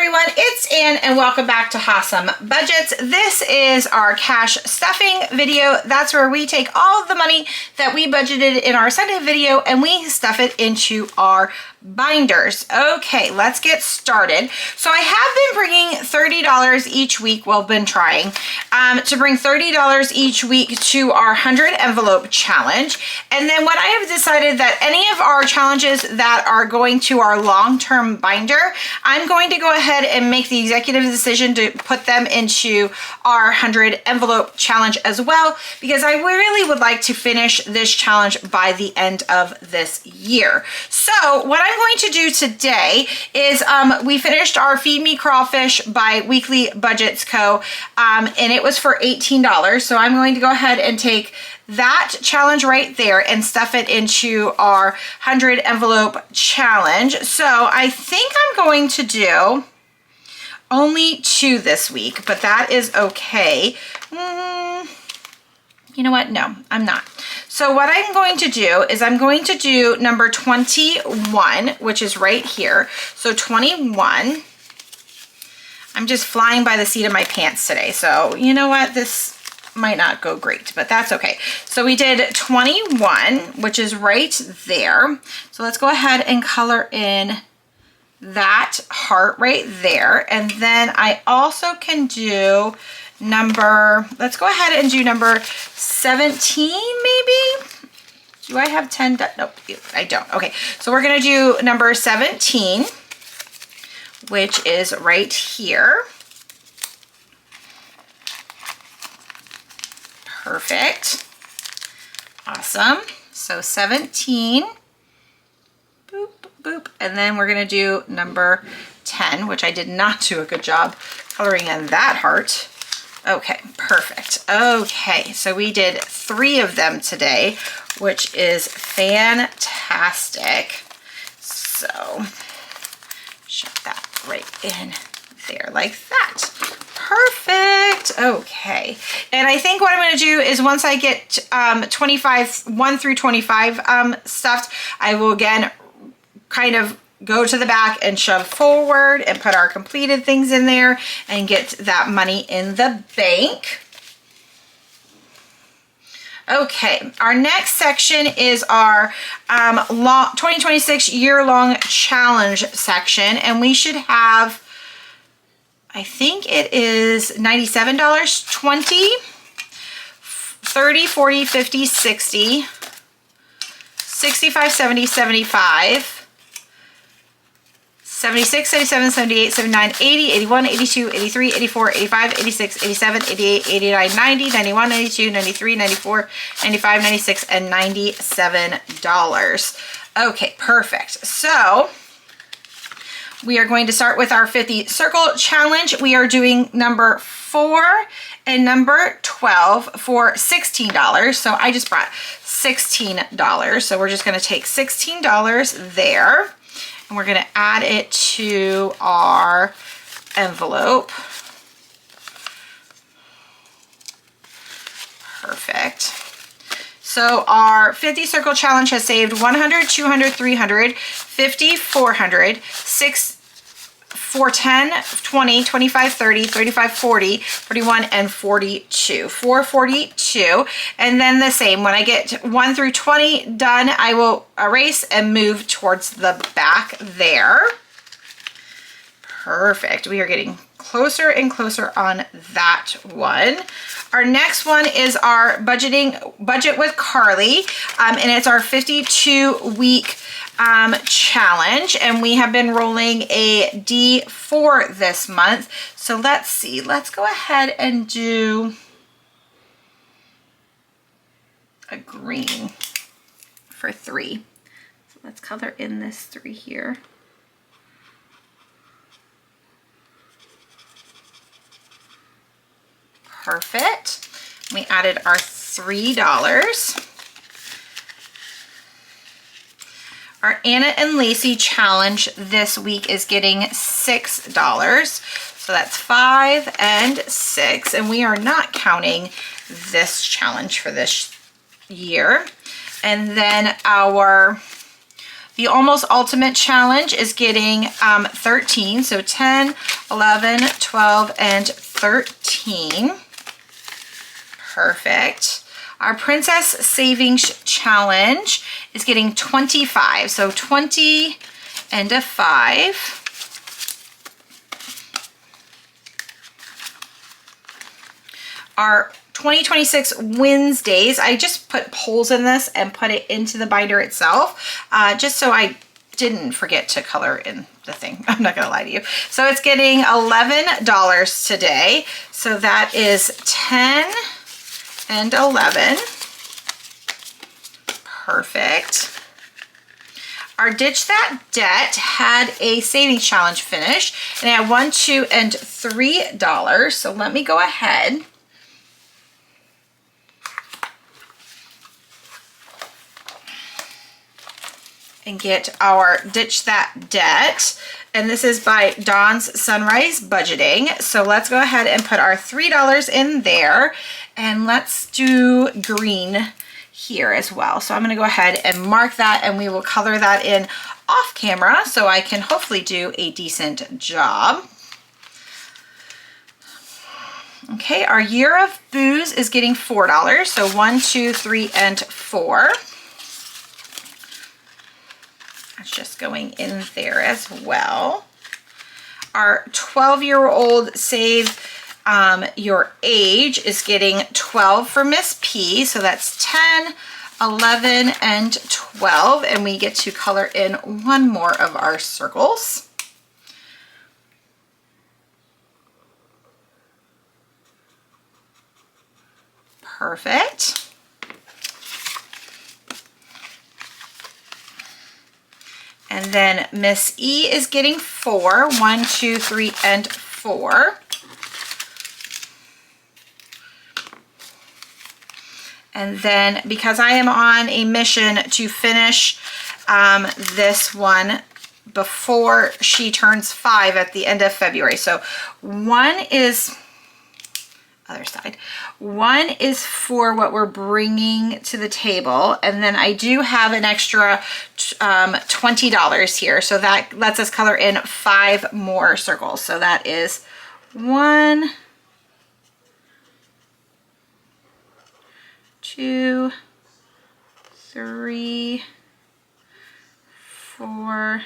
everyone, it's Ann and welcome back to Hawesome Budgets. This is our cash stuffing video. That's where we take all of the money that we budgeted in our Sunday video and we stuff it into our binders. Okay, let's get started. So I have been bringing $30 each week, well, been trying to bring $30 each week to our 100 envelope challenge. And then what I have decided that any of our challenges that are going to our long-term binder, I'm going to go ahead and make the executive decision to put them into our 100 envelope challenge as well, because I really would like to finish this challenge by the end of this year. So what I'm going to do today is we finished our Feed Me Crawfish by Weekly Budgets Co. And it was for $18. So I'm going to go ahead and take that challenge right there and stuff it into our 100 envelope challenge. So I think I'm going to do only 2 this week, but that is okay. You know what? No, I'm not. So what I'm going to do is I'm going to do number 21, which is right here. So 21, I'm just flying by the seat of my pants today. So you know what? This might not go great, but that's okay. So we did 21, which is right there. So let's go ahead and color in that heart right there. And then I also can do let's go ahead and do number 17 maybe. Do I have 10? Nope, I don't. Okay, so we're gonna do number 17, which is right here. Perfect. Awesome. So 17. Boop, boop. And then we're gonna do number 10, which I did not do a good job coloring in that heart. Okay, perfect. Okay, so we did 3 of them today, which is fantastic. So shove that right in there like that. Perfect. Okay, and I think what I'm going to do is once I get 1 through 25 stuffed, I will again kind of go to the back and shove forward and put our completed things in there and get that money in the bank. Okay, our next section is our 2026 year-long challenge section, and we should have, I think it is $97, 20, 30, 40, 50, 60, 65, 70, 75, 76, 77, 78, 79, 80, 81, 82, 83, 84, 85, 86, 87, 88, 89, 90, 91, 92, 93, 94, 95, 96, and $97. Okay, perfect. So we are going to start with our 50 circle challenge. We are doing number 4 and number 12 for $16. So I just brought $16. So we're just going to take $16 there. And we're going to add it to our envelope. Perfect. So our 50 circle challenge has saved 100, 200, 300, 50, 400, 6, 410, 20, 25, 30, 35, 40, 41, and 42. 442. And then the same, when I get 1 through 20 done, I will erase and move towards the back there. Perfect. We are getting closer and closer on that one. Our next one is our Budget with Carly, and it's our 52-week challenge, and we have been rolling a D4 this month. So let's see, let's go ahead and do a green for 3. So let's color in this 3 here. Perfect. We added our $3. Our Anna and Lacey challenge this week is getting $6. So that's 5 and 6. And we are not counting this challenge for this year. And then our The Almost Ultimate Challenge is getting 13. So 10, 11, 12, and 13. Perfect. Our Princess Savings Challenge is getting 25. So 20 and a 5. Our 2026 Wednesdays, I just put polls in this and put it into the binder itself, just so I didn't forget to color in the thing. I'm not gonna lie to you. So it's getting $11 today. So that is 10 and 11. Perfect. Our Ditch That Debt had a savings challenge finish, and I had $1, $2, and $3. So let me go ahead and get our Ditch That Debt. And this is by Dawn's Sunrise Budgeting. So let's go ahead and put our $3 in there, and let's do green here as well. So I'm going to go ahead and mark that, and we will color that in off camera so I can hopefully do a decent job. Okay, our Year of Booze is getting $4. So 1, 2, 3, and 4. That's just going in there as well. Our 12-year-old Save Your Age is getting 12 for Miss P. So that's 10, 11, and 12. And we get to color in one more of our circles. Perfect. And then Miss E is getting 4. 1, 2, 3, and 4. And then because I am on a mission to finish this one before she turns 5 at the end of February. So 1 is, other side, 1 is for what we're bringing to the table, and then I do have an extra $20 here, so that lets us color in 5 more circles. So that is 1, 2, 3, 4,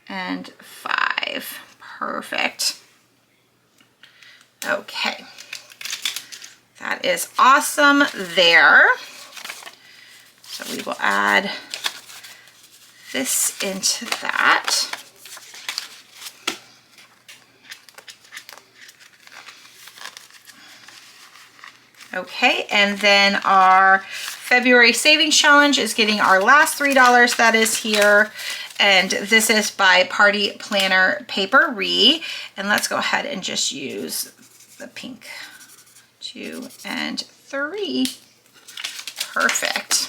and 5. Perfect. Okay, that is awesome there. So we will add this into that. Okay, and then our February Savings Challenge is getting our last $3 that is here. And this is by Party Planner Papery. And let's go ahead and just use the pink. 2 and 3. Perfect.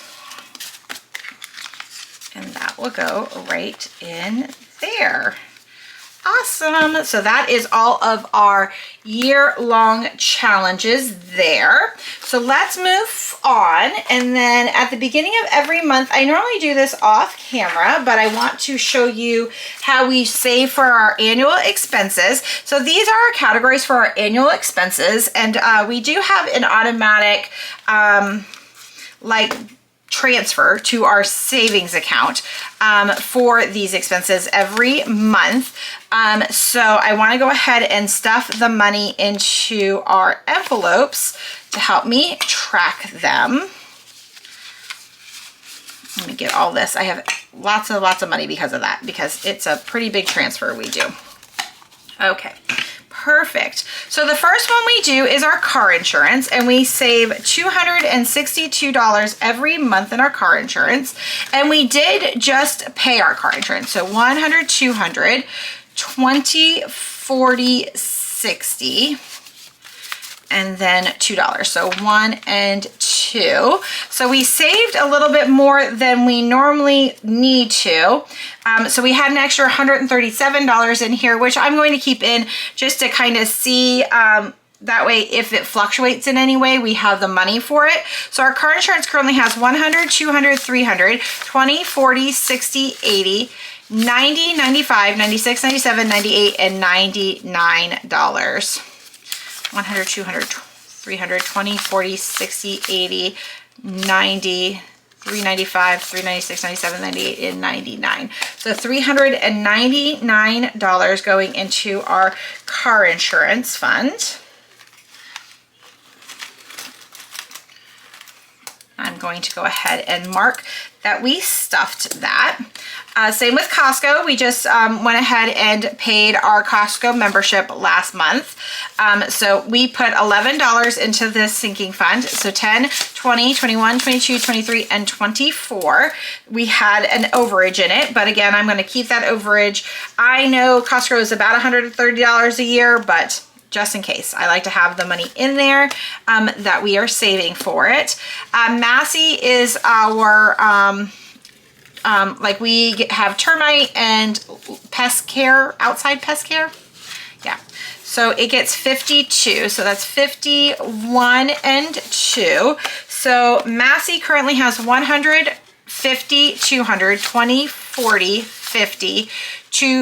And that will go right in there. Awesome. So that is all of our year-long challenges there. So let's move on. And then at the beginning of every month, I normally do this off camera, but I want to show you how we save for our annual expenses. So these are our categories for our annual expenses. And we do have an automatic transfer to our savings account for these expenses every month. So I want to go ahead and stuff the money into our envelopes to help me track them. Let me get all this. I have lots of money because of that, because it's a pretty big transfer we do. Okay. Perfect. So the first one we do is our car insurance, and we save $262 every month in our car insurance. And we did just pay our car insurance. So 100, 200, 20, 40, 60, and then $2. So 1 and 2. So we saved a little bit more than we normally need to. So we had an extra $137 in here, which I'm going to keep in just to kind of see that way, if it fluctuates in any way, we have the money for it. So our car insurance currently has 100, 200, 300, 20, 40, 60, 80, 90, 95, 96, 97, 98, and $99. 100, 200, 300, 20, 40, 60, 80, 90, 395, 396, 97, 98, and 99. So $399 going into our car insurance fund. I'm going to go ahead and mark that we stuffed that. Same with Costco. We just went ahead and paid our Costco membership last month. So we put $11 into this sinking fund. So 10, 20, 21, 22, 23, and 24. We had an overage in it, but again, I'm going to keep that overage. I know Costco is about $130 a year, but just in case, I like to have the money in there that we are saving for it. Massey is our, like we have termite and pest care, outside pest care. Yeah, so it gets 52, so that's 51 and 2. So Massey currently has 100, 50, 200, 20, 40, 50,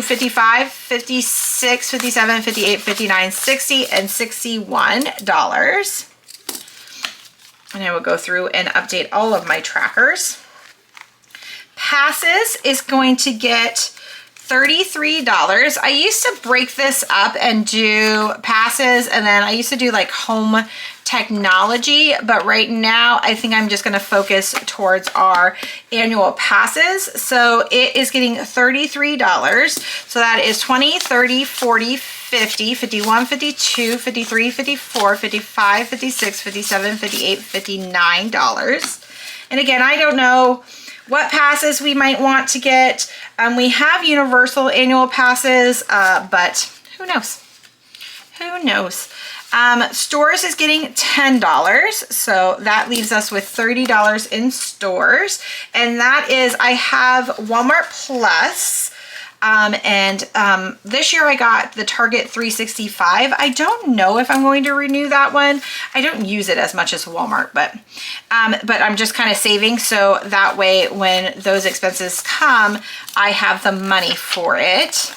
55, 56, 57, 58, 59, 60, and $61. And I will go through and update all of my trackers. Passes is going to get $33. I used to break this up and do passes, and then I used to do like home technology, but right now I think I'm just going to focus towards our annual passes. So it is getting $33. So that is 20, 30, 40, 50, 51, 52, 53, 54, 55, 56, 57, 58, $59. And again, I don't know what passes we might want to get. We have universal annual passes, but who knows? Who knows? Stores is getting $10, so that leaves us with $30 in stores. And that is, I have Walmart Plus, and this year I got the Target 365. I don't know if I'm going to renew that one. I don't use it as much as Walmart, but I'm just kind of saving, so that way when those expenses come, I have the money for it.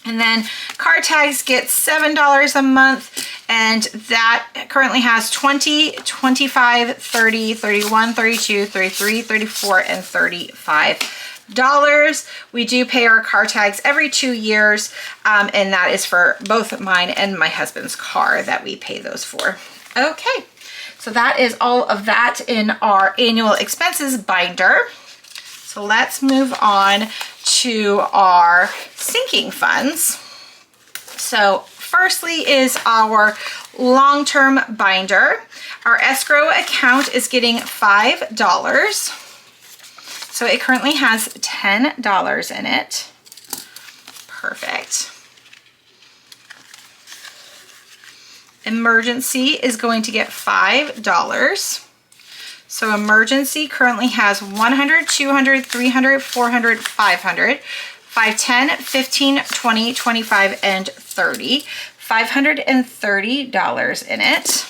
And then car tags get $7 a month, and that currently has 20, 25, 30, 31, 32, 33, 34, and $35. We do pay our car tags every 2 years, and that is for both mine and my husband's car that we pay those for. Okay, so that is all of that in our annual expenses binder. So let's move on to our sinking funds. So firstly is our long-term binder. Our escrow account is getting $5. So it currently has $10 in it. Perfect. Emergency is going to get $5. So emergency currently has 100, 200, 300, 400, 500, 5, 10, 15, 20, 25, and 30. $530 in it.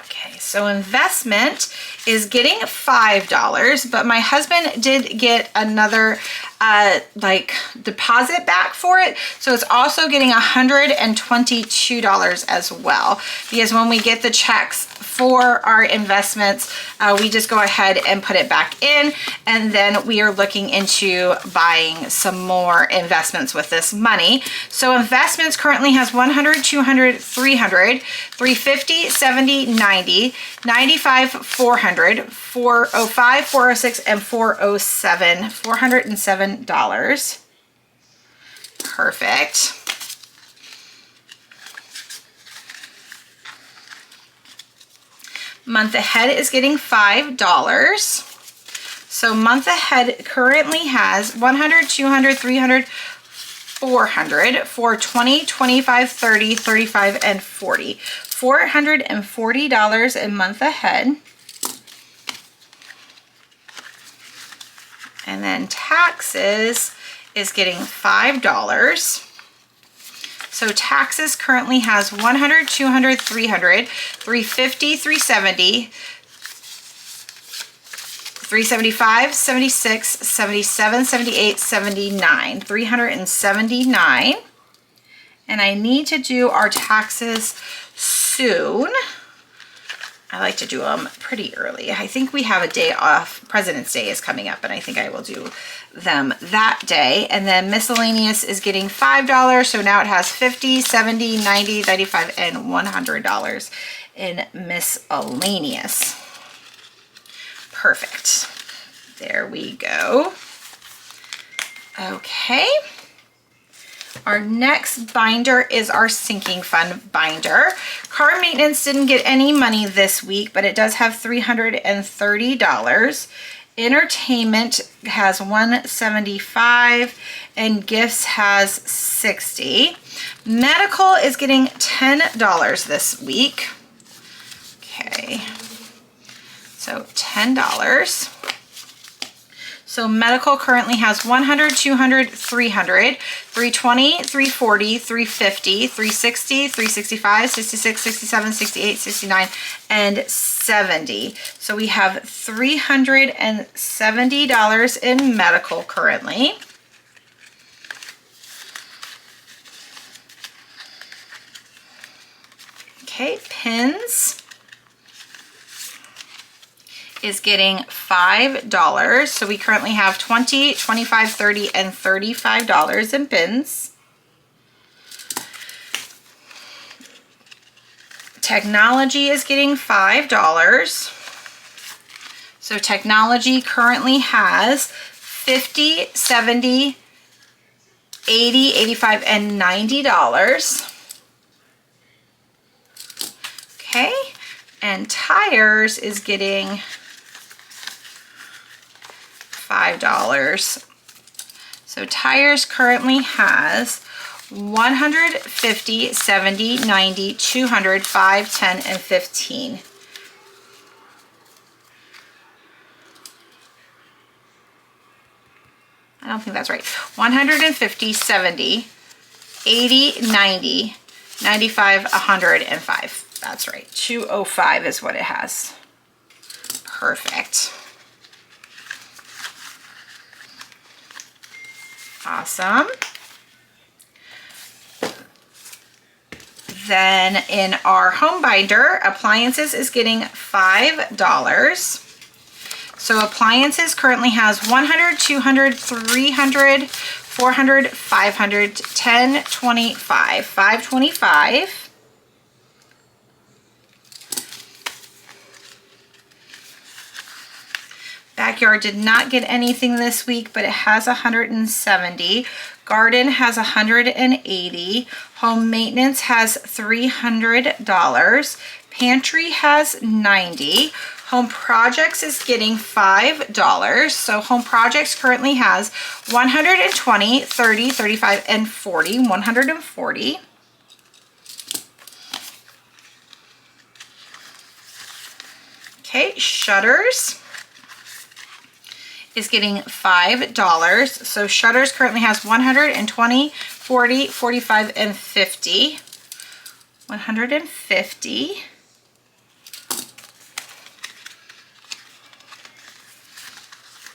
Okay, so investment is getting $5, but my husband did get another like deposit back for it, so it's also getting $122 as well, because when we get the checks for our investments, we just go ahead and put it back in, and then we are looking into buying some more investments with this money. So investments currently has 100, 200, 300, 350, 70, 90, 95, 400, 405, 406, and 407, $407. Perfect. Month ahead is getting $5. So month ahead currently has 100, 200, 300, 400 for 20, 25, 30, 35, and 40. $440 in month ahead. And then taxes is getting $5. So taxes currently has 100, 200, 300, 350, 370, 375, 76, 77, 78, 79, 379. And I need to do our taxes soon. I like to do them pretty early. I think we have a day off. President's Day is coming up, and I think I will do them that day. And then miscellaneous is getting $5. So now it has 50, 70, 90, 95, and $100 in miscellaneous. Perfect. There we go. Okay. Our next binder is our sinking fund binder. Car maintenance didn't get any money this week, but it does have $330. Entertainment has $175 and gifts has $60. Medical is getting $10 this week. Okay, so $10. So medical currently has 100, 200, 300, 320, 340, 350, 360, 365, 66, 67, 68, 69, and 70. So we have $370 in medical currently. Okay, pins is getting $5. So we currently have $20, $25, $30, and $35 in pins. Technology is getting $5. So technology currently has 50, 70, 80, 85, and $90. Okay, and tires is getting $5. So tires currently has 150, 70, 90, 200, 5, 10, and 15. I don't think that's right. 150, 70, 80, 90, 95, 105. That's right. 205 is what it has. Perfect. Awesome. Then in our home binder, appliances is getting $5. So appliances currently has 100, 200, 300, 400, 500, 10, 25, 525. Backyard did not get anything this week, but it has 170. Garden has 180. Home maintenance has $300. Pantry has 90. Home projects is getting $5. So home projects currently has 120, 30, 35, and 40. 140. Okay, shutters is getting $5. So shutters currently has 120, 40, 45, and 50. 150.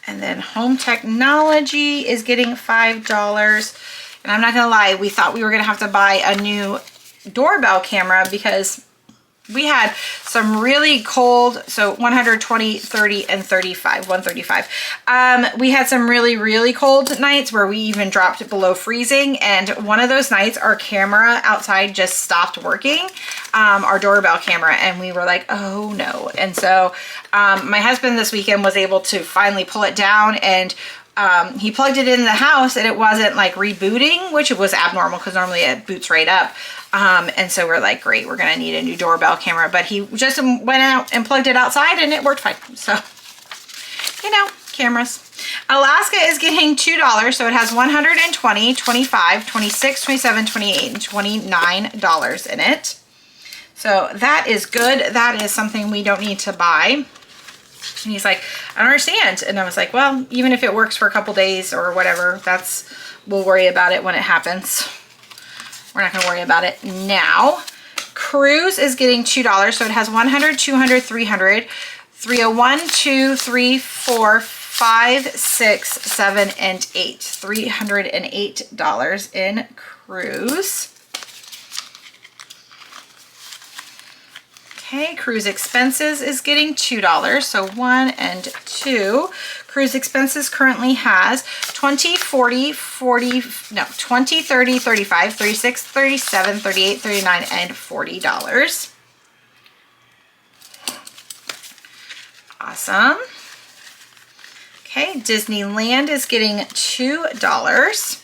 And then home technology is getting $5. And I'm not gonna lie, we thought we were gonna have to buy a new doorbell camera because we had some really cold, so 120, 30, and 35, 135. We had some really, really cold nights where we even dropped below freezing. And one of those nights, our camera outside just stopped working, our doorbell camera. And we were like, oh no. And so my husband this weekend was able to finally pull it down, and he plugged it in the house and it wasn't like rebooting, which was abnormal because normally it boots right up. And so we're like, great, we're gonna need a new doorbell camera. But he just went out and plugged it outside and it worked fine. So, you know, cameras. Alaska is getting $2. So it has 120, 25, 26, 27, 28, and $29 in it. So that is good. That is something we don't need to buy. And he's like, I don't understand. And I was like, well, even if it works for a couple days or whatever, we'll worry about it when it happens. We're not going to worry about it now. Cruise is getting $2, so it has 100, 200, 300, 301, 2, 3, 4, 5, 6, 7, and 8. $308 in cruise. Okay, cruise expenses is getting $2, so 1 and 2. Cruise expenses currently has 20, 40, 40, no, 20, 30, 35, 36, 37, 38, 39, and $40. Awesome. Okay, Disneyland is getting $2.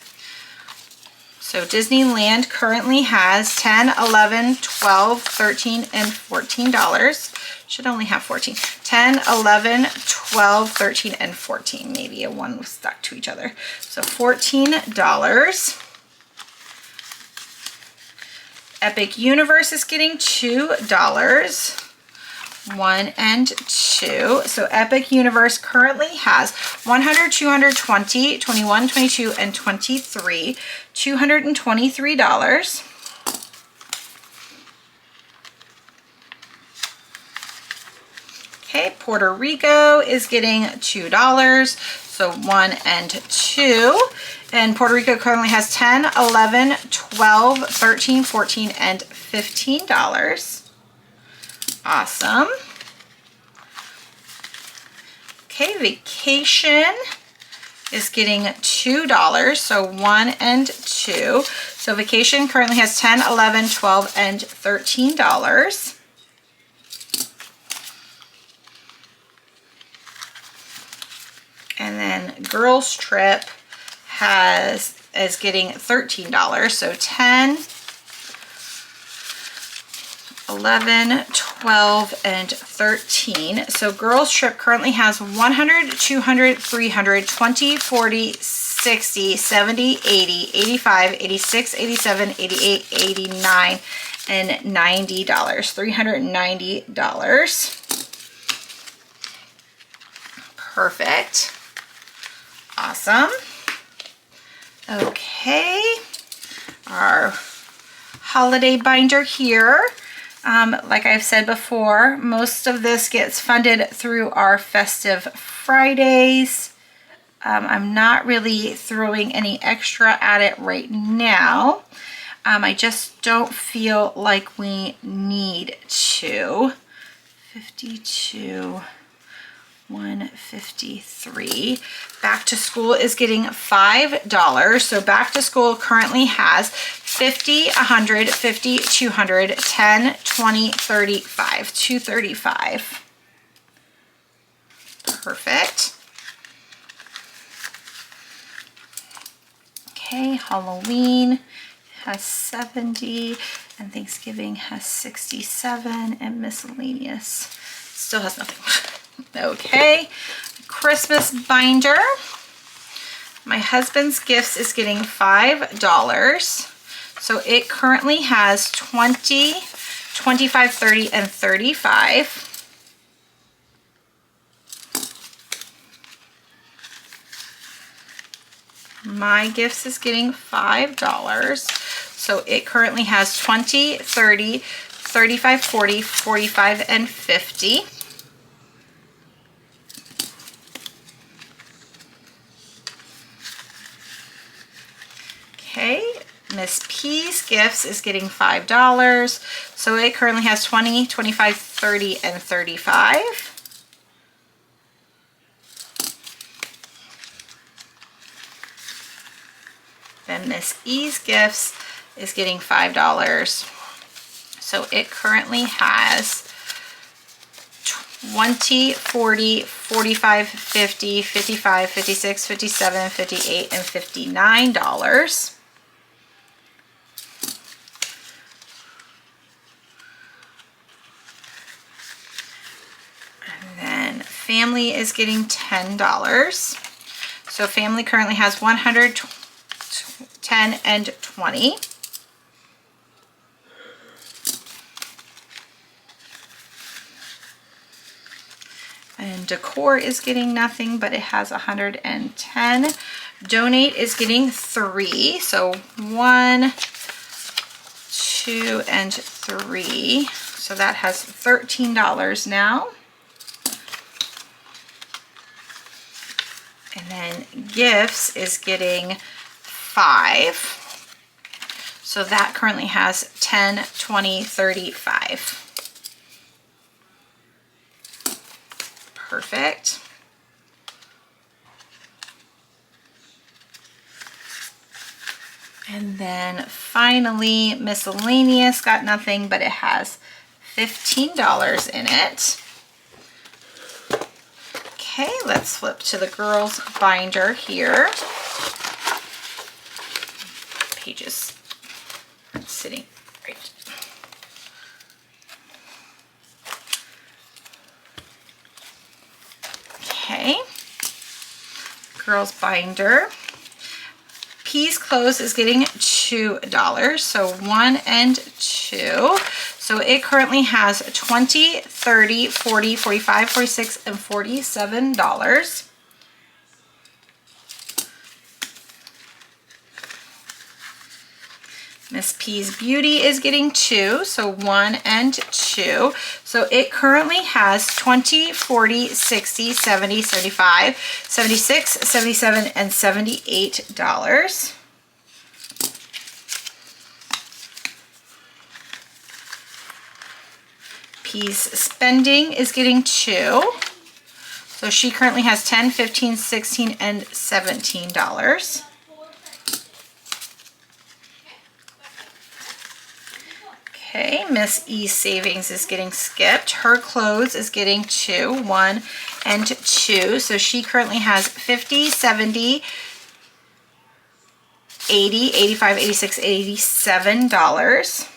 So Disneyland currently has 10, 11, 12, 13, and $14. Should only have 14. 10, 11, 12, 13, and 14. Maybe a one was stuck to each other. So $14. Epic Universe is getting $2. 1 and 2. So Epic Universe currently has 100, 220, 21, 22, and 23. $223. Okay, Puerto Rico is getting $2. So 1 and 2. And Puerto Rico currently has 10, 11, 12, 13, 14, and $15. Awesome. Okay, Vacation is getting $2, so 1 and 2. So Vacation currently has 10, 11, 12, and $13. And then Girls Trip is getting $13, so 10, 11, 12, and 13. So Girls Trip currently has 100, 200, 300, 20, 40, 60, 70, 80, 85, 86, 87, 88, 89, and $90. $390. Perfect. Awesome. Okay. Our holiday binder here. Like I've said before, most of this gets funded through our Festive Fridays. I'm not really throwing any extra at it right now. I just don't feel like we need to. 52, 153. Back to School is getting $5. So Back to School currently has 50, 100, 50, 200, 10, 20, 35, 235. Perfect. Okay, Halloween has 70, and Thanksgiving has 67, and miscellaneous still has nothing. Okay, Christmas binder. My Husband's Gifts is getting $5. So it currently has 20, 25, 30, and 35. My Gifts is getting $5. So it currently has 20, 30, 35, 40, 45, and 50. Okay, Miss P's Gifts is getting $5. So it currently has 20, 25, 30, and 35. Then Miss E's Gifts is getting $5. So it currently has 20, 40, 45, 50, 55, 56, 57, 58, and $59. And then Family is getting $10. So Family currently has 100, 10, and 20. And Decor is getting nothing, but it has 110. Donate is getting 3. So 1, 2, and 3. So that has $13 now. And then gifts is getting 5. So that currently has 10, 20, 35. Perfect. And then finally, miscellaneous got nothing, but it has $15 in it. Okay, let's flip to the girls' binder here. Pages aren't sitting right. Okay, girls' binder. Peas clothes is getting $2, so 1 and 2. So it currently has 20, 30, 40, 45, 46, and $47. Miss P's Beauty is getting 2, so 1 and 2. So it currently has 20, 40, 60, 70, 75, 76, 77, and $78. P's Spending is getting 2. So she currently has 10, 15, 16, and $17. Okay, Miss E Savings is getting skipped. Her clothes is getting 2, 1 and 2. So she currently has 50, 70, 80, 85, 86, $87.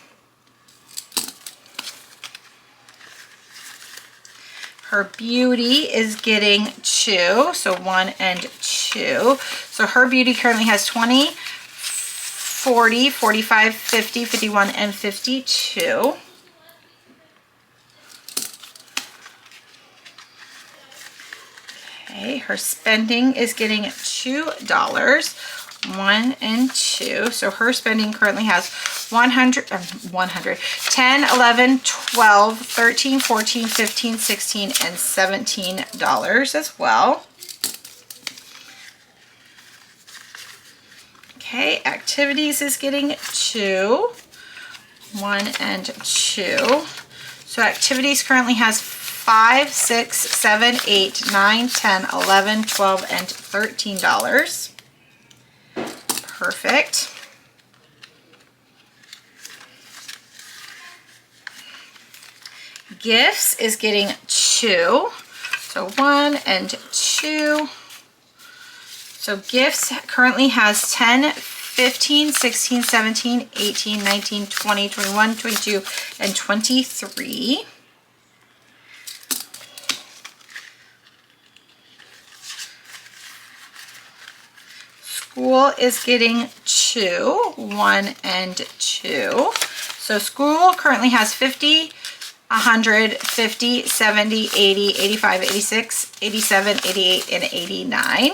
Her Beauty is getting 2, so 1 and 2. So her Beauty currently has 20, 40, 45, 50, 51, and 52. Okay, her Spending is getting $2, 1 and 2. So her spending currently has 10, 11, 12, 13, 14, 15, 16, and $17 as well. Okay, Activities is getting 2, 1 and 2. So Activities currently has 5, 6, 7, 8, 9, 10, 11, 12, and $13. Perfect. Gifts is getting 2, so 1 and 2. So Gifts currently has 10, 15, 16, 17, 18, 19, 20, 21, 22, and 23. School is getting 2, 1 and 2. So School currently has 50, 100, 50, 70, 80, 85, 86, 87, 88, and 89.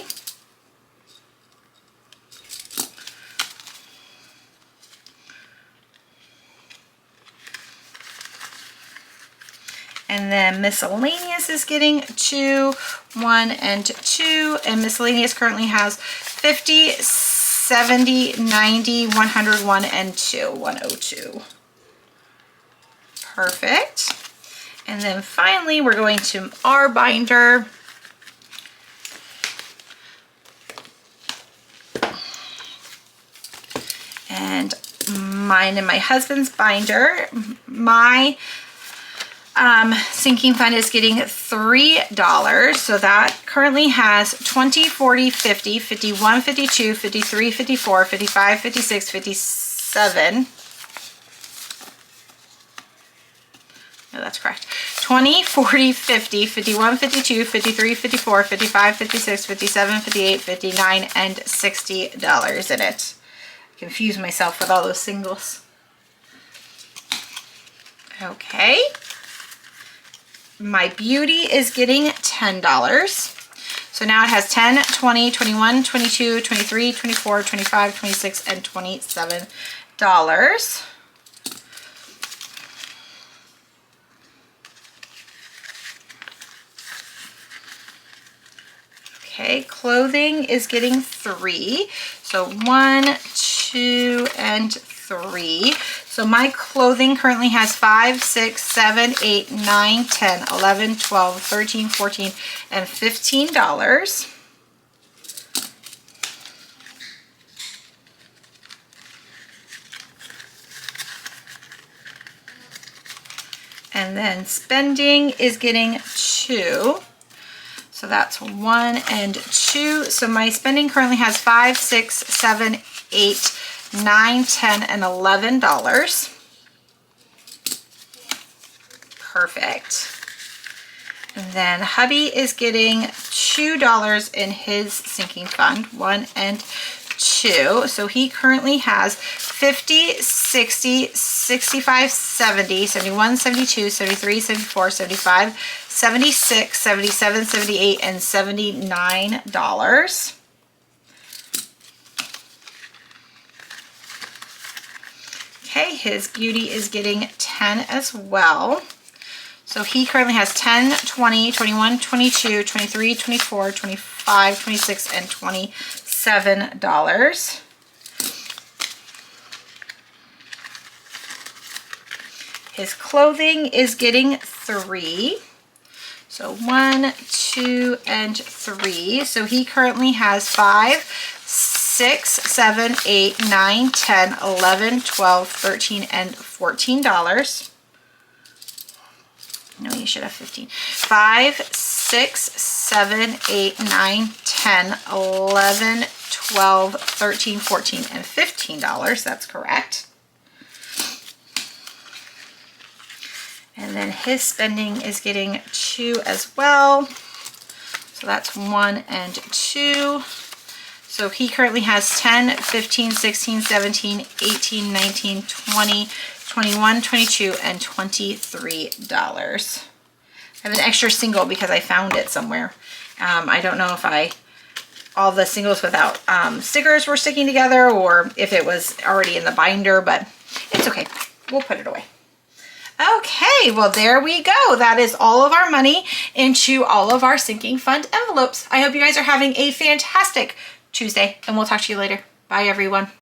And then Miscellaneous is getting 2, 1 and 2. And Miscellaneous currently has 50, 70, 90, 101, and 2, 102. Perfect. And then finally, we're going to our binder. And mine and my husband's binder. My sinking fund is getting $3. So that currently has 20, 40, 50, 51, 52, 53, 54, 55, 56, 57. No, that's correct. 20, 40, 50, 51, 52, 53, 54, 55, 56, 57, 58, 59, and $60 in it. I confused myself with all those singles. Okay. My Beauty is getting $10. So now it has 10, 20, 21, 22, 23, 24, 25, 26, and $27. Okay, clothing is getting 3. So 1, 2, and 3. So my clothing currently has 5, 6, 7, 8, 9, 10, 11, 12, 13, 14, and $15. And then spending is getting 2. So that's 1 and 2. So my spending currently has 5, 6, 7, 8, 9, 10, and $11. Perfect. And then hubby is getting $2 in his sinking fund, 1 and 2. So he currently has 50, 60, 65, 70, 71, 72, 73, 74, 75, 76, 77, 78, and $79. Okay, his beauty is getting 10 as well. So he currently has 10, 20, 21, 22, 23, 24, 25, 26, and $27. His clothing is getting 3. So 1, 2, and 3. So he currently has 5, 6, 7, 8, 9, 10, 11, 12, 13, and $14. No, you should have 15. 5, 6, 7, 8, 9, 10, 11, 12, 13, 14, and $15. That's correct. And then his spending is getting 2 as well. So that's 1 and 2. So he currently has 10, 15, 16, 17, 18, 19, 20, 21, 22, and $23. I have an extra single because I found it somewhere. I don't know if all the singles without stickers were sticking together or if it was already in the binder, but it's okay. We'll put it away. Okay, well, there we go. That is all of our money into all of our sinking fund envelopes. I hope you guys are having a fantastic Tuesday, and we'll talk to you later. Bye, everyone.